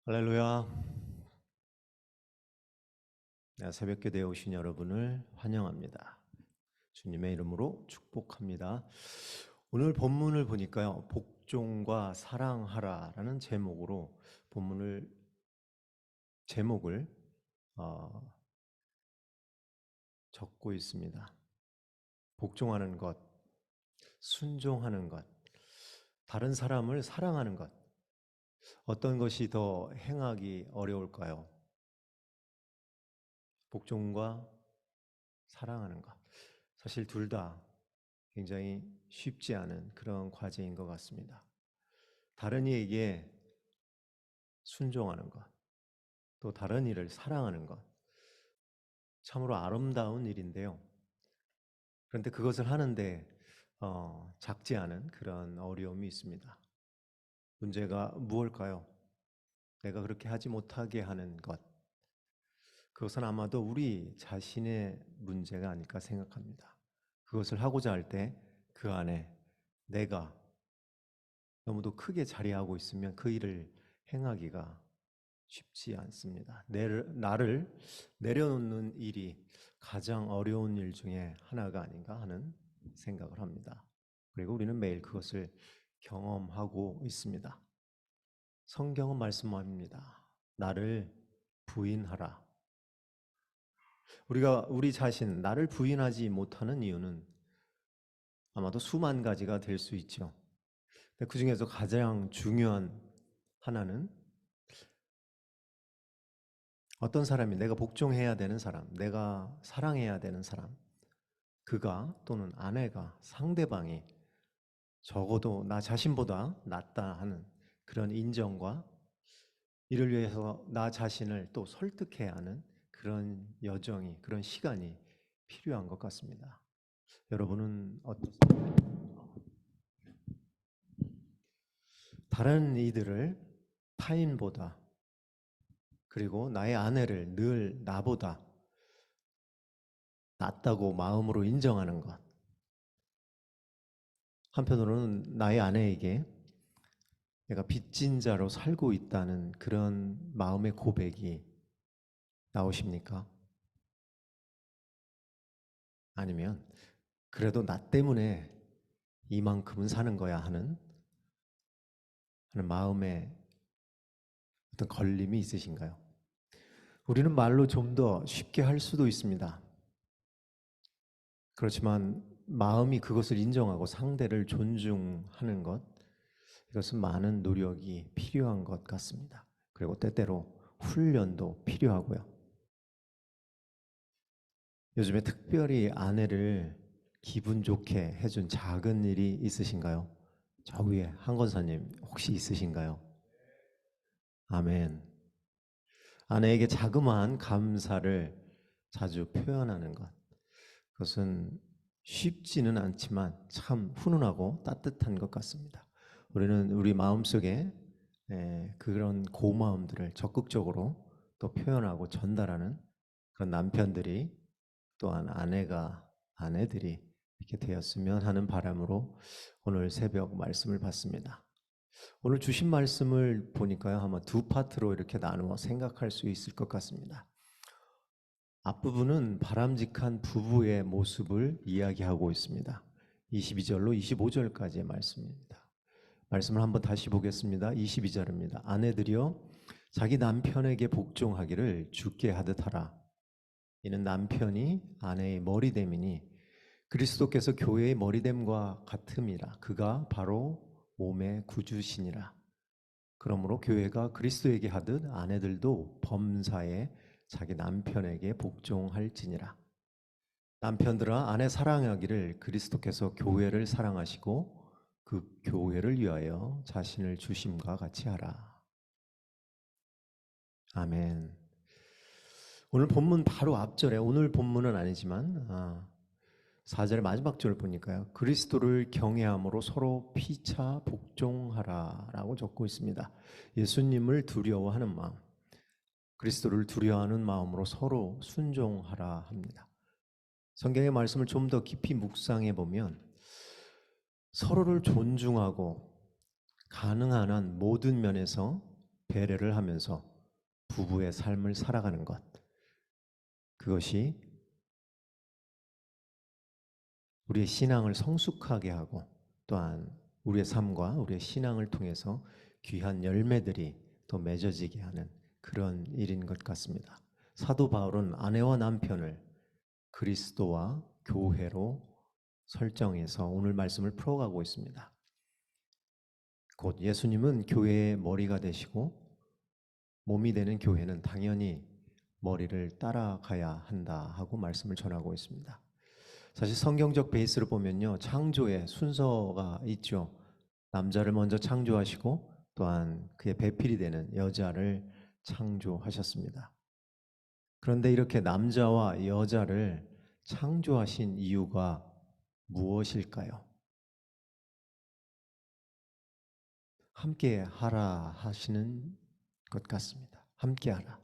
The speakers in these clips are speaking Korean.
할렐루야. 새벽기도에 오신 여러분을 환영합니다. 주님의 이름으로 축복합니다. 오늘 본문을 보니까요, 복종과 사랑하라라는 제목을 어, 적고 있습니다. 복종하는 것, 순종하는 것, 다른 사람을 사랑하는 것, 어떤 것이 더 행하기 어려울까요? 복종과 사랑하는 것. 사실 둘 다 굉장히 쉽지 않은 그런 과제인 것 같습니다. 다른 이에게 순종하는 것, 또 다른 이를 사랑하는 것, 참으로 아름다운 일인데요. 그런데 그것을 하는데 작지 않은 그런 어려움이 있습니다. 문제가 무엇일까요? 내가 그렇게 하지 못하게 하는 것. 그것은 아마도 우리 자신의 문제가 아닐까 생각합니다. 그것을 하고자 할 때 그 안에 내가 너무도 크게 자리하고 있으면 그 일을 행하기가 쉽지 않습니다. 나를 내려놓는 일이 가장 어려운 일 중에 하나가 아닌가 하는 생각을 합니다. 그리고 우리는 매일 그것을 경험하고 있습니다. 성경은 말씀합니다. 나를 부인하라. 우리가 우리 자신, 나를 부인하지 못하는 이유는 아마도 수만 가지가 될 수 있죠. 그 중에서 가장 중요한 하나는 어떤 사람이 내가 복종해야 되는 사람, 내가 사랑해야 되는 사람, 그가 또는 아내가 상대방이 적어도 나 자신보다 낫다 하는 그런 인정과 이를 위해서 나 자신을 또 설득해야 하는 그런 여정이, 그런 시간이 필요한 것 같습니다. 여러분은 어떠세요? 다른 이들을 타인보다 그리고 나의 아내를 늘 나보다 낫다고 마음으로 인정하는 것. 한편으로는 나의 아내에게 내가 빚진 자로 살고 있다는 그런 마음의 고백이 나오십니까? 아니면 그래도 나 때문에 이만큼은 사는 거야 하는 마음의 어떤 걸림이 있으신가요? 우리는 말로 좀 더 쉽게 할 수도 있습니다. 그렇지만 마음이 그것을 인정하고 상대를 존중하는 것, 이것은 많은 노력이 필요한 것 같습니다. 그리고 때때로 훈련도 필요하고요. 요즘에 특별히 아내를 기분 좋게 해준 작은 일이 있으신가요? 저 위에 한 권사님 혹시 있으신가요? 아멘. 아내에게 자그마한 감사를 자주 표현하는 것. 그것은 쉽지는 않지만 참 훈훈하고 따뜻한 것 같습니다. 우리는 우리 마음속에 그런 고마움들을 적극적으로 또 표현하고 전달하는 그런 남편들이 또한 아내들이 이렇게 되었으면 하는 바람으로 오늘 새벽 말씀을 받습니다. 오늘 주신 말씀을 보니까요, 아마 두 파트로 이렇게 나누어 생각할 수 있을 것 같습니다. 앞부분은 바람직한 부부의 모습을 이야기하고 있습니다. 22절로 25절까지의 말씀입니다. 말씀을 한번 다시 보겠습니다. 22절입니다. 아내들이여 자기 남편에게 복종하기를 주께 하듯 하라. 이는 남편이 아내의 머리됨이니 그리스도께서 교회의 머리됨과 같음이라. 그가 바로 몸의 구주시니라. 그러므로 교회가 그리스도에게 하듯 아내들도 범사에 자기 남편에게 복종할지니라. 남편들아 아내 사랑하기를 그리스도께서 교회를 사랑하시고 그 교회를 위하여 자신을 주심과 같이 하라. 아멘. 오늘 본문 바로 앞절에, 오늘 본문은 아니지만 4절의 마지막 절을 보니까요, 그리스도를 경외함으로 서로 피차 복종하라라고 적고 있습니다. 예수님을 두려워하는 마음, 그리스도를 두려워하는 마음으로 서로 순종하라 합니다. 성경의 말씀을 좀 더 깊이 묵상해 보면 서로를 존중하고 가능한 한 모든 면에서 배려를 하면서 부부의 삶을 살아가는 것, 그것이 우리의 신앙을 성숙하게 하고 또한 우리의 삶과 우리의 신앙을 통해서 귀한 열매들이 더 맺어지게 하는 그런 일인 것 같습니다. 사도 바울은 아내와 남편을 그리스도와 교회로 설정해서 오늘 말씀을 풀어가고 있습니다. 곧 예수님은 교회의 머리가 되시고 몸이 되는 교회는 당연히 머리를 따라가야 한다 하고 말씀을 전하고 있습니다. 사실 성경적 베이스를 보면요, 창조의 순서가 있죠. 남자를 먼저 창조하시고 또한 그의 배필이 되는 여자를 창조하셨습니다. 그런데 이렇게 남자와 여자를 창조하신 이유가 무엇일까요? 함께 하라 하시는 것 같습니다. 함께 하라.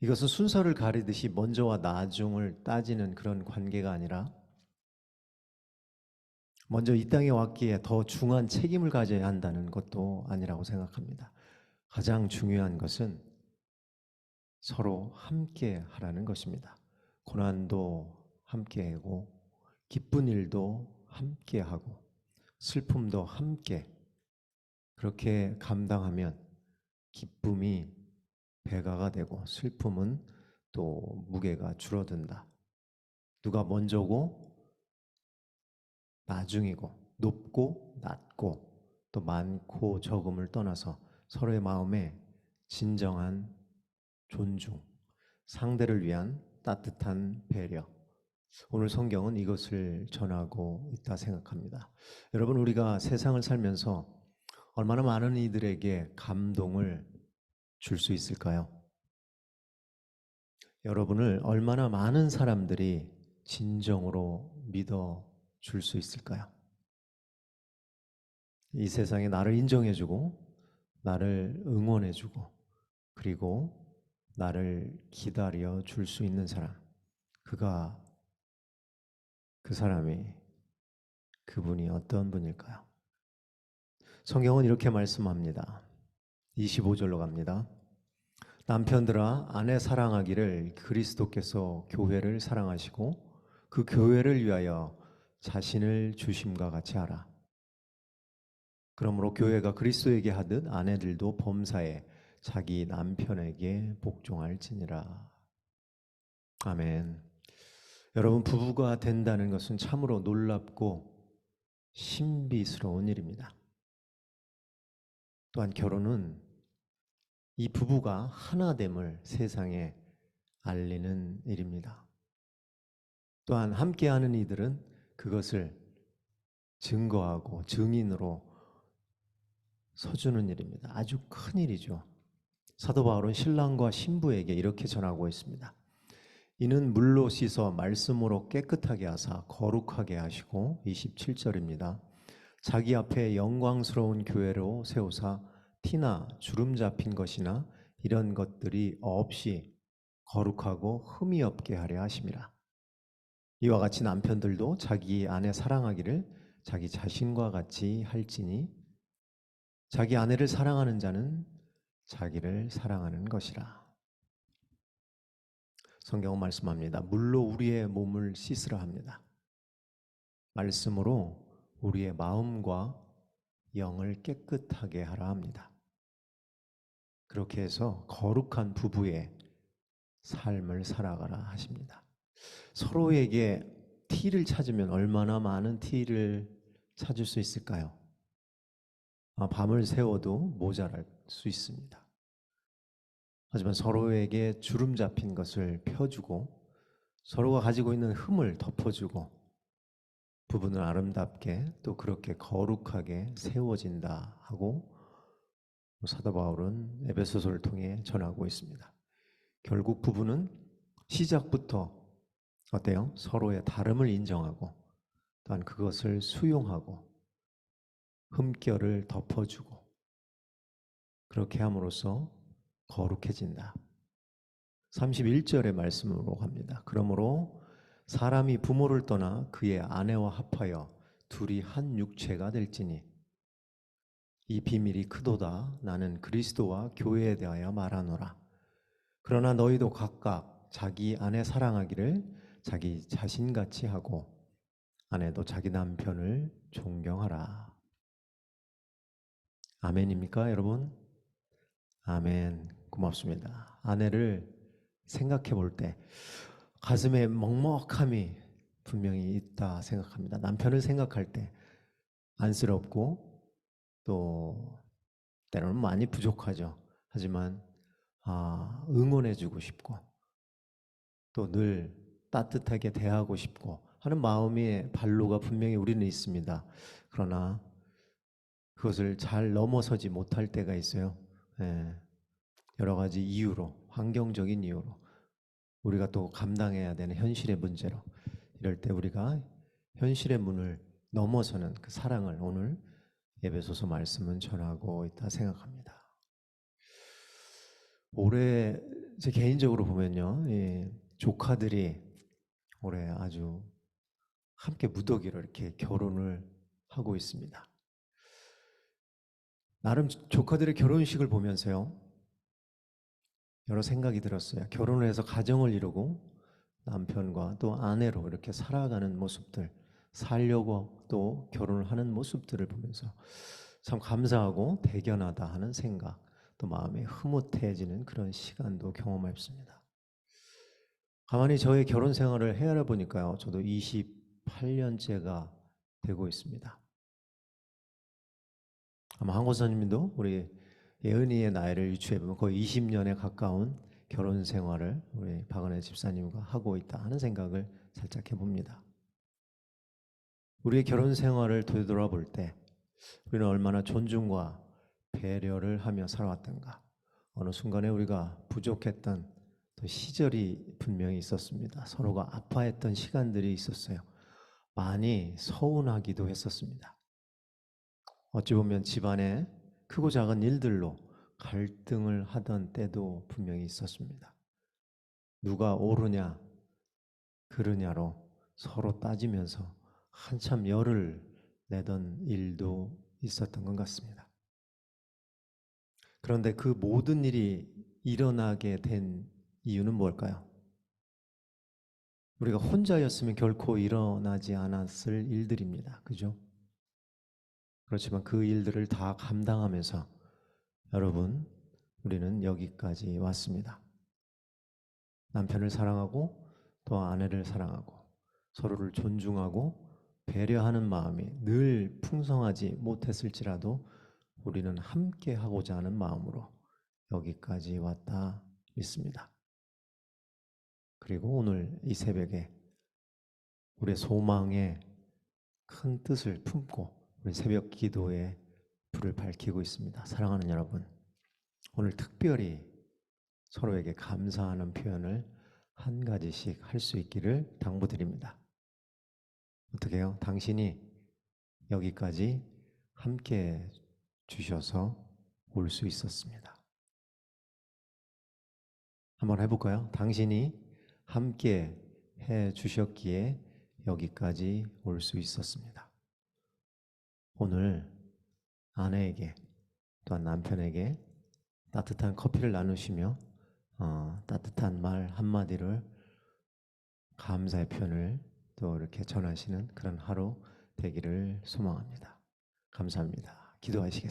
이것은 순서를 가리듯이 먼저와 나중을 따지는 그런 관계가 아니라 먼저 이 땅에 왔기에 더 중한 책임을 가져야 한다는 것도 아니라고 생각합니다. 가장 중요한 것은 서로 함께 하라는 것입니다. 고난도 함께 하고 기쁜 일도 함께 하고 슬픔도 함께 그렇게 감당하면 기쁨이 배가가 되고 슬픔은 또 무게가 줄어든다. 누가 먼저고 나중이고 높고 낮고 또 많고 적음을 떠나서 서로의 마음에 진정한 존중, 상대를 위한 따뜻한 배려. 오늘 성경은 이것을 전하고 있다 생각합니다. 여러분, 우리가 세상을 살면서 얼마나 많은 이들에게 감동을 줄 수 있을까요? 여러분을 얼마나 많은 사람들이 진정으로 믿어 줄 수 있을까요? 이 세상에 나를 인정해주고 나를 응원해주고 그리고 나를 기다려 줄 수 있는 사람, 그 사람이 그분이 어떤 분일까요? 성경은 이렇게 말씀합니다. 25절로 갑니다. 남편들아 아내 사랑하기를 그리스도께서 교회를 사랑하시고 그 교회를 위하여 자신을 주심과 같이 하라. 그러므로 교회가 그리스도에게 하듯 아내들도 범사에 자기 남편에게 복종할지니라. 아멘. 여러분, 부부가 된다는 것은 참으로 놀랍고 신비스러운 일입니다. 또한 결혼은 이 부부가 하나됨을 세상에 알리는 일입니다. 또한 함께하는 이들은 그것을 증거하고 증인으로 서주는 일입니다. 아주 큰 일이죠. 사도 바울은 신랑과 신부에게 이렇게 전하고 있습니다. 이는 물로 씻어 말씀으로 깨끗하게 하사 거룩하게 하시고 27절입니다. 자기 앞에 영광스러운 교회로 세우사 티나 주름 잡힌 것이나 이런 것들이 없이 거룩하고 흠이 없게 하려 하심이라. 이와 같이 남편들도 자기 아내 사랑하기를 자기 자신과 같이 할지니 자기 아내를 사랑하는 자는 자기를 사랑하는 것이라. 성경은 말씀합니다. 물로 우리의 몸을 씻으라 합니다. 말씀으로 우리의 마음과 영을 깨끗하게 하라 합니다. 그렇게 해서 거룩한 부부의 삶을 살아가라 하십니다. 서로에게 티를 찾으면 얼마나 많은 티를 찾을 수 있을까요? 밤을 새워도 모자랄 수 있습니다. 하지만 서로에게 주름 잡힌 것을 펴주고 서로가 가지고 있는 흠을 덮어주고 부부는 아름답게 또 그렇게 거룩하게 세워진다 하고 사도 바울은 에베소서를 통해 전하고 있습니다. 결국 부부는 시작부터 어때요? 서로의 다름을 인정하고 또한 그것을 수용하고 흠결을 덮어주고 그렇게 함으로써 거룩해진다. 31절의 말씀으로 갑니다. 그러므로 사람이 부모를 떠나 그의 아내와 합하여 둘이 한 육체가 될지니 이 비밀이 크도다. 나는 그리스도와 교회에 대하여 말하노라. 그러나 너희도 각각 자기 아내 사랑하기를 자기 자신같이 하고 아내도 자기 남편을 존경하라. 아멘입니까, 여러분? 아멘. 고맙습니다. 아내를 생각해 볼 때 가슴에 먹먹함이 분명히 있다 생각합니다. 남편을 생각할 때 안쓰럽고 또 때로는 많이 부족하죠. 하지만 응원해주고 싶고 또 늘 따뜻하게 대하고 싶고 하는 마음의 발로가 분명히 우리는 있습니다. 그러나 그것을 잘 넘어서지 못할 때가 있어요. 예, 여러 가지 이유로, 환경적인 이유로 우리가 또 감당해야 되는 현실의 문제로 이럴 때 우리가 현실의 문을 넘어서는 그 사랑을 오늘 에베소서 말씀은 전하고 있다 생각합니다. 올해 제 개인적으로 보면요, 조카들이 올해 아주 함께 무더기로 이렇게 결혼을 하고 있습니다. 나름 조카들의 결혼식을 보면서요, 여러 생각이 들었어요. 결혼을 해서 가정을 이루고 남편과 또 아내로 이렇게 살아가는 모습들, 살려고 또 결혼을 하는 모습들을 보면서 참 감사하고 대견하다 하는 생각, 또 마음이 흐뭇해지는 그런 시간도 경험했습니다. 가만히 저의 결혼 생활을 헤아려 보니까요, 저도 28년째가 되고 있습니다. 아마 한 권사님도 우리 예은이의 나이를 유추해 보면 거의 20년에 가까운 결혼 생활을 우리 박은혜 집사님과 하고 있다 하는 생각을 살짝 해봅니다. 우리의 결혼 생활을 되돌아볼 때 우리는 얼마나 존중과 배려를 하며 살아왔던가. 어느 순간에 우리가 부족했던 또 시절이 분명히 있었습니다. 서로가 아파했던 시간들이 있었어요. 많이 서운하기도 했었습니다. 어찌 보면 집안에 크고 작은 일들로 갈등을 하던 때도 분명히 있었습니다. 누가 옳으냐 그르냐로 서로 따지면서 한참 열을 내던 일도 있었던 것 같습니다. 그런데 그 모든 일이 일어나게 된 이유는 뭘까요? 우리가 혼자였으면 결코 일어나지 않았을 일들입니다. 그죠? 그렇지만 그 일들을 다 감당하면서 여러분, 우리는 여기까지 왔습니다. 남편을 사랑하고 또 아내를 사랑하고 서로를 존중하고 배려하는 마음이 늘 풍성하지 못했을지라도 우리는 함께 하고자 하는 마음으로 여기까지 왔다 믿습니다. 그리고 오늘 이 새벽에 우리의 소망에 큰 뜻을 품고 우리 새벽 기도에 불을 밝히고 있습니다. 사랑하는 여러분, 오늘 특별히 서로에게 감사하는 표현을 한 가지씩 할 수 있기를 당부드립니다. 어떻게 해요? 당신이 여기까지 함께 주셔서 올 수 있었습니다. 한번 해볼까요? 당신이 함께 해 주셨기에 여기까지 올 수 있었습니다. 오늘 아내에게 또한 남편에게 따뜻한 커피를 나누시며 따뜻한 말 한마디를 감사의 표현을 또 이렇게 전하시는 그런 하루 되기를 소망합니다. 감사합니다. 기도하시겠습니다.